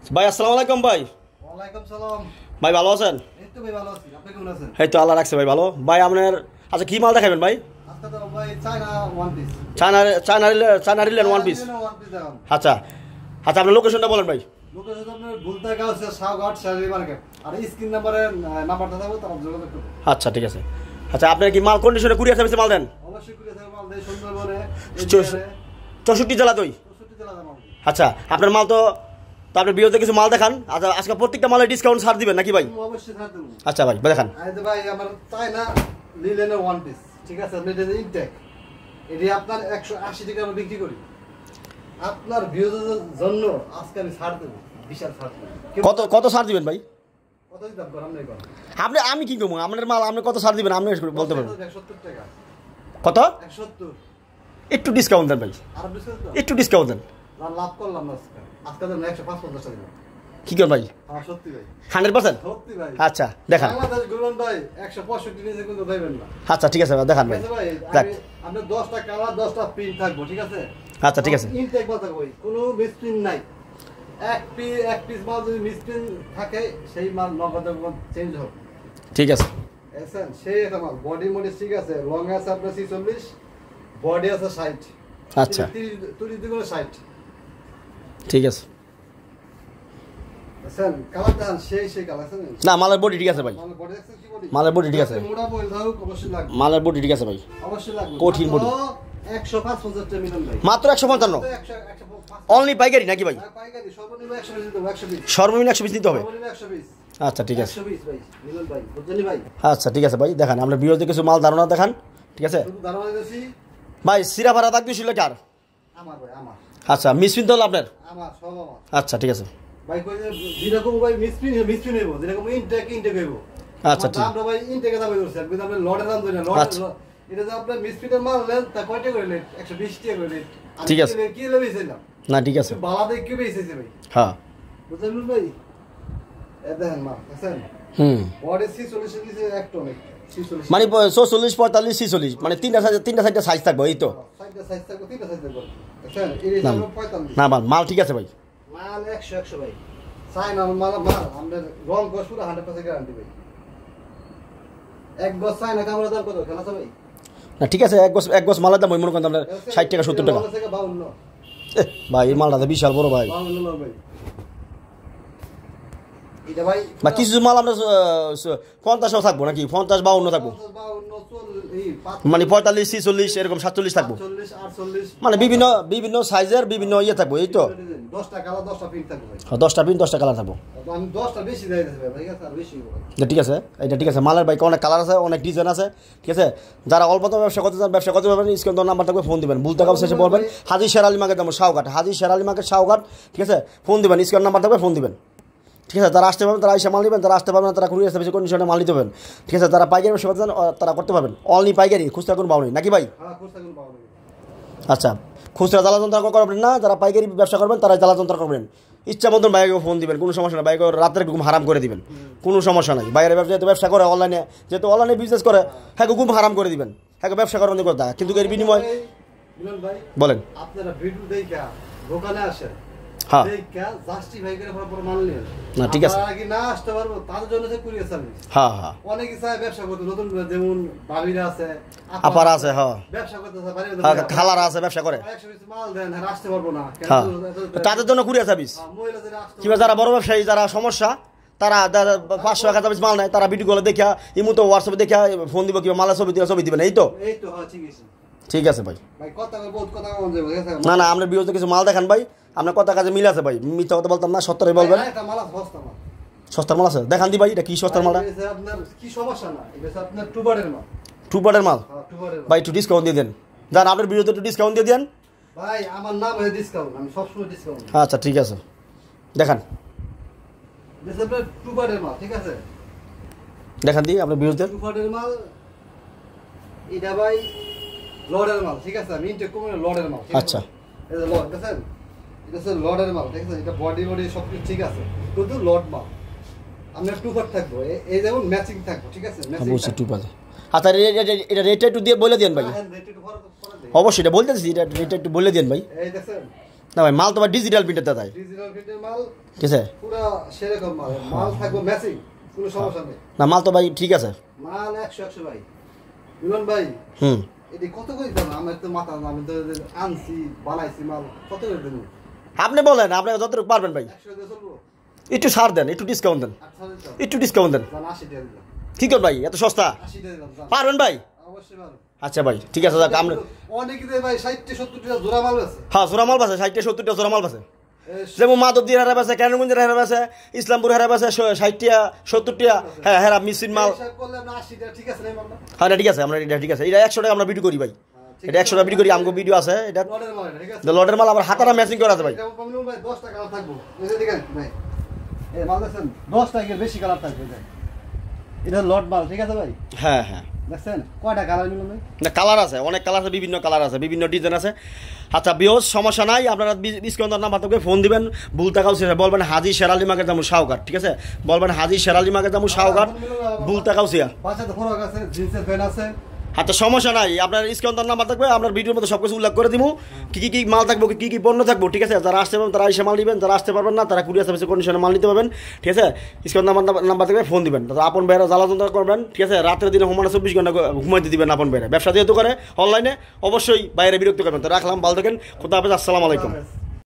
ভাই আসসালামু আলাইকুম ভাই। ওয়ালাইকুম সালাম। ভাই ভালো আছেন? এই তো ভাই ভালো আছি। আপনি কেমন আছেন? এই তো আল্লাহ রাখছে ভাই ভালো। ভাই আপনার আচ্ছা কি মাল দেখাবেন ভাই? আজকে তো ভাই চায়না ওয়ান পিস। চায়না রিলেন ওয়ান পিস। ওয়ান পিস দেখাম। আচ্ছা আচ্ছা আপনার লোকেশনটা বলেন ভাই। লোকেশন আপনার ভুলতাগা হচ্ছে সাউঘাট শাড়ি মার্কেট। আর স্ক্রিন নাম্বারে নাম্বারটা দেবো তার যোগাযোগ করুন। আচ্ছা ঠিক আছে। আচ্ছা আপনার কি মাল কন্ডিশনে কুরিয়ার সার্ভিসে মাল দেন? অবশ্যই কুরিয়ার সার্ভিস মাল দেই সুন্দরবনে 64 জেলা দই। 64 জেলা মাল। আচ্ছা আপনার মাল তো আপনার বিরুদ্ধে কিছু মাল দেখান। আচ্ছা আজকে প্রত্যেকটা মালে ডিসকাউন্ট ছাড় দিবেন নাকি ভাই? অবশ্যই ছাড় দেব। আচ্ছা ভাই দেখান। এই যে ভাই আমার চায়না লিলেনের ওয়ান পিস। ঠিক আছে আপনি এটা ইনটেক। এটি আপনার 180 টাকা আমরা বিক্রি করি। আপনার ভিউজের জন্য আজকে আমি ছাড় দেব। বিশাল ছাড় দেব। কত কত ছাড় দিবেন ভাই? কত দাম করাম নাই করাম। আমি কি করবো? আপনার মাল আপনি কত ছাড় দিবেন আপনি বলতে পারবেন? 170 টাকা। কত? 170। একটু ডিসকাউন্ট দেন ভাই, আর বিস্কুট তো একটু ডিসকাউন্ট দেন। লাভ করলাম না আজকে। আজকে তো 150 টাকা দিলাম। কি করেন ভাই? হ্যাঁ সত্যি ভাই। 100%? সত্যি ভাই। আচ্ছা দেখান। বাংলাদেশ গুরুন ভাই 165 নিচে কিন্তু দেবেন না। আচ্ছা ঠিক আছে দেখান ভাই। ঠিক আছে ভাই। দেখ। আপনি 10টা কালার 10টা প্রিন্ট থাকবো ঠিক আছে? আচ্ছা ঠিক আছে। ইনটেক বলতে ভাই কোনো মিসপ্রিন্ট নাই। এক পিস মাল যদি মিসপ্রিন্ট থাকে সেই মাল নগদে চেঞ্জ হবে। ঠিক আছে। এসেন সেই একটা মাল বডি মডি ঠিক আছে। লং আছে আপনার 46, বডি আছে 60। আচ্ছা 30 দিগুলো 60। ঠিক আছে। এসেন কালার দেন সেই কালার আছে না? না মালের বডি ঠিক আছে ভাই। মাল বডি আছে কি বডি? মালের বডি ঠিক আছে। মোড়া বল দাও অবশ্যই লাগবে। মালের বডি ঠিক আছে ভাই। অবশ্যই লাগবে। কঠিন body। 155 টাকা মিলন ভাই। মাত্র 155। 155 অনলি পাইকারি নাকি ভাই? পাইকারি সর্বনিম্ন 120 দেব 120। সর্বনিম্ন 120 নিতে হবে। সর্বনিম্ন 120। আচ্ছা ঠিক আছে। 120 ভাই মিলন ভাই বুঝছেন ভাই? আচ্ছা ঠিক আছে ভাই দেখান। আমরা বিরোধী কিছু মাল ধারণা দেখান। ঠিক আছে শুধু ধারণা দিতেছি ভাই। সিরা ভাড়া থাকবে ছিল কার? আমার ভাই আমার। আচ্ছা মিসপ্রিন্ট হলো আপনার? আমার সব আমার। আচ্ছা ঠিক আছে ভাই কই যে যেরকম ভাই মিসপ্রিন্ট হইবো যেরকম ইনটেক হইবো। আচ্ছা ঠিক। আমরা ভাই ইনটেকে দাম করছি কিন্তু আপনি লটের দাম দেন না। আচ্ছা। লট এটা যে আপনি মিসপ্রিন্টের মাল নেন তা কয়টা করে নেন? 120 টাকা করে নেন। ঠিক আছে। কি লেবেছিলাম? না ঠিক আছে। বালা দিয়ে কি বেচেছে ভাই? হ্যাঁ বুঝলেন ভাই? এ দেখেন মাল আছেন বডি 46 দিছে এক টন 46 মানে 44 45 46 মানে তিনটা সাইজ থাকবে এই তো। সাইডটা সাইজ থাকবে তিনটা সাইজ থাকবে আছেন এই যে 45 না মাল ঠিক আছে ভাই। মাল 100 ভাই চায়না মাল আমাদের রং কস পুরো 100% গ্যারান্টি ভাই। এক গজ চায়না কামড়া দাম কত খেলা আছে ভাই? না ঠিক আছে এক গজ মালের দাম ওই মনে করেন আপনার 60 টাকা 70 টাকা। 52 ভাই এই মালটা তো বিশাল বড় ভাই। 52 ভাই এটা ভাই বা কিছু মাল আমরা 50 থাকবো নাকি 50 52 থাকবো 52 মানে 45 46 এরকম 47 থাকবো 40 48 মানে বিভিন্ন সাইজের বিভিন্ন ইয়ে থাকবো এই তো। 10টা কালার 10টা প্রিন্ট থাকবে ভাই। 10টা পিন 10টা কালার থাকবো। আমি 10টা বেশি দেই দিতে ভাই ঠিক আছে আর বেশি হবে। ঠিক আছে এটা ঠিক আছে। মালের বাইক অনেক কালার আছে অনেক ডিজাইন আছে। ঠিক আছে যারা অল্প তো ব্যবসা করতে চান ব্যবসা করতে পারবেন। স্ক্রিন তো নাম্বার থাকবে ফোন দিবেন। ভুলতে কাউ শেষে বলবেন হাজি শের আলী মার্কেট দাম সাউঘাট হাজি শের আলী মার্কেট সাউঘাট। ঠিক আছে ফোন দিবেন স্ক্রিন নাম্বার থাকবে ফোন দিবেন। ঠিক আছে যারা আসতে পারবেন তারা এসে মাল নেবেন। যারা আসতে পারবেন তারা কুরিয়ার সার্ভিসে কন্ডিশনে মাল নিতে পারবেন। ঠিক আছে যারা পাইকারি ব্যবসা করতে চান তারা করতে পারবেন। অনলি পাইকারি খুচরা কোনো পাও নেই নাকি ভাই? হ্যাঁ খুচরা কোন পাওয়া যাবে। আচ্ছা খুচরা জ্বালা যন্ত্র করবেন না। যারা পাইকারি ব্যবসা করবেন তারা জ্বালা যন্ত্র করবেন। ইচ্ছা মতন বাইকে ফোন দিবেন কোনো সমস্যা না। বাইকে রাতের ঘুম হারাম করে দিবেন কোনো সমস্যা নাই। বাইরের ব্যবসা করে অনলাইনে যেহেতু অনলাইনে বিজনেস করে হ্যাঁ ঘুম হারাম করে দিবেন। হ্যাঁ ব্যবসা করার কথা কিন্তু এর বিনিময় মিলন ভাই বলেন আপনারা ভিডিও দেখা দোকানে আসেন। হ্যাঁ দেখা জাস্টিফাই করে পরে মাল নিন। না ঠিক আছে। আপনারা কি না আসতে পারবো তার জন্য যে কুরিয়ার সার্ভিস। হ্যাঁ হ্যাঁ অনেকে চায় ব্যবসা করতে নতুন যেমন ভাবিরা আছে আপারা আছে হ্যাঁ ব্যবসা করতে চায় বাড়ি খালারা আছে ব্যবসা করে 120 মাল দেন আর আসতে পারবো না হ্যাঁ তাদের জন্য কুরিয়ার সার্ভিস। মহিলা যারা আসতে কিংবা যারা বড় ব্যবসায়ী যারা সমস্যা তারা 500 মাল নেয় তারা ভিডিও কলে দেখা ইমুতো হোয়াটসঅ্যাপে দেখা ফোন দিব কিংবা মালের ছবি দিবেন এই তো। এই তো হ্যাঁ ঠিক আছে ঠিক আছে ভাই। ভাই কথা বহুত কথা বলতে হবে না না আপনার বিরুদ্ধে কিছু মাল দেখান ভাই। আপনার কথা কাজে মিল আছে ভাই। মিথ্যা কথা বলতাম না সত্তরই বলবেন। এটা মাল সস্তা মাল সস্তার মাল আছে দেখান দি ভাই। এটা কি সস্তার মালটা? এটা আপনার কি সমস্যা না এটা আপনার টুবারের মাল। টুপারের মাল হ্যাঁ টুবারের ভাই একটু ডিসকাউন্ট দিয়ে দেন। যান আপনার বিরুদ্ধে একটু ডিসকাউন্ট দিয়ে দেন ভাই আমার নাম হয়ে ডিসকাউন্ট আমি সবসময় ডিসকাউন্ট। আচ্ছা ঠিক আছে দেখান এটা আপনার টুবারের মাল ঠিক আছে দেখান দি আপনার বিরুদ্ধে। টুবারের মাল এটা ভাই লর্ডের মাল ঠিক আছে আমি ইনটেক কমে লর্ডের মাল। আচ্ছা এটা লর্ড দেখেন এটা হচ্ছে লর্ডের মাল ঠিক আছে এটা বডি সব কিছু ঠিক আছে কিন্তু লর্ড মাল আপনার টুপার থাকবো এই যেমন ম্যাচিং থাকবো ঠিক আছে বুঝছি টুপার। আচ্ছা এটা রেটটা একটু দিয়ে বলে দেন ভাই। অবশ্যই এটা বলতেছি এটা রেটটা একটু বলে দেন ভাই। এই দেখেন না ভাই মাল তো ভাই ডিজিটাল প্রিন্টের দাদা ডিজিটাল প্রিন্টের মাল ঠিক আছে পুরো সেরকম মাল মাল থাকবে ম্যাচিং কোনো সমস্যা নেই না মাল তো ভাই ঠিক আছে মাল 100 ভাই মিলন ভাই এটি কত করে দাম আমার তো মাথা না আমি তো আনছি বানাইছি মাল কত করে দেব আপনি বলেন আপনি যতটুকু পারবেন ভাই 100 দিয়ে চলবো একটু ছাড় দেন একটু ডিসকাউন্ট দেন 80 একটু ডিসকাউন্ট দেন 80 টাকা দিলাম কি কর ভাই এত সস্তা 80 টাকা দিলাম পারবেন ভাই অবশ্যই পারবো আচ্ছা ভাই ঠিক আছে যাক আমরা অনেকে দেয় ভাই 60 70 টাকা জোড়া মাল আছে হ্যাঁ জোড়া মাল পাচ্ছে 60 70 জোড়া মাল পাচ্ছে যেমন মাধবদীর হারা পাচ্ছে কেরানীগঞ্জের হারা পাচ্ছে ইসলামপুর হারা পাচ্ছে 60 70 হ্যাঁ হ্যাঁ মিসিন মাল হিসাব করলে আমরা 80 টাকা ঠিক আছে না মাল হ্যাঁ ঠিক আছে আমরা এটা ঠিক আছে এটা 100 টাকা আমরা ভিডিও করি ভাই এটা 100 টাকা ভিডিও করি আমগো ভিডিও আছে এটা লটের মাল ঠিক আছে লটের মাল আবার হাতারা ম্যাচিং করা আছে ভাই এটা মিলন ভাই 10 টাকা থাকবো এই যে দেখেন ভাই এই মাল দেখছেন 10 টাকার বেশি কালার থাকবে ভাই এটা লট মাল ঠিক আছে ভাই হ্যাঁ হ্যাঁ দেখছেন কয়টা কালার মিলন ভাই না কালার আছে অনেক কালার আছে বিভিন্ন কালার আছে বিভিন্ন ডিজাইন আছে আচ্ছা বিহস সমস্যা নাই আপনারা ডিসকাউন্টের নাম্বার থেকে ফোন দিবেন ভুল টাকাও শেষ বলবেন হাজি শেরালি মার্কেট যাবো শাহঘাট ঠিক আছে বলবেন হাজি শেরালি মার্কেট যাবো শাহঘাট ভুল টাকাও শেয়া বাচ্চাদের ফরক আছে জিন্সের প্যান্ট আছে আচ্ছা সমস্যা নাই আপনার ডিসকাউন্টের নাম্বার থাকবে আপনার ভিডিওর মধ্যে সব কিছু উল্লেখ করে দিব কি মাল থাকবো কি পণ্য থাকবো ঠিক আছে যারা আসতে পারবেন তারা এসে মাল নেবেন যারা আসতে পারবেন না তারা কুরিয়ার সার্ভিসে কন্ডিশনে মাল নিতে পারবেন ঠিক আছে ডিসকাউন্ট নাম্বার থাকবে ফোন দিবেন তারপর আপন ভাইরা জ্বালা যন্ত্রণা করবেন ঠিক আছে রাতের দিনে হোমানে 24 ঘন্টা ঘুমাইতে দিবেন আপন ভাইরা ব্যবসা যেহেতু করে অনলাইনে অবশ্যই বাইরে বিরক্ত করবেন তো রাখলাম ভালো থাকেন খোদা হাফেজ আসসালামু আলাইকুম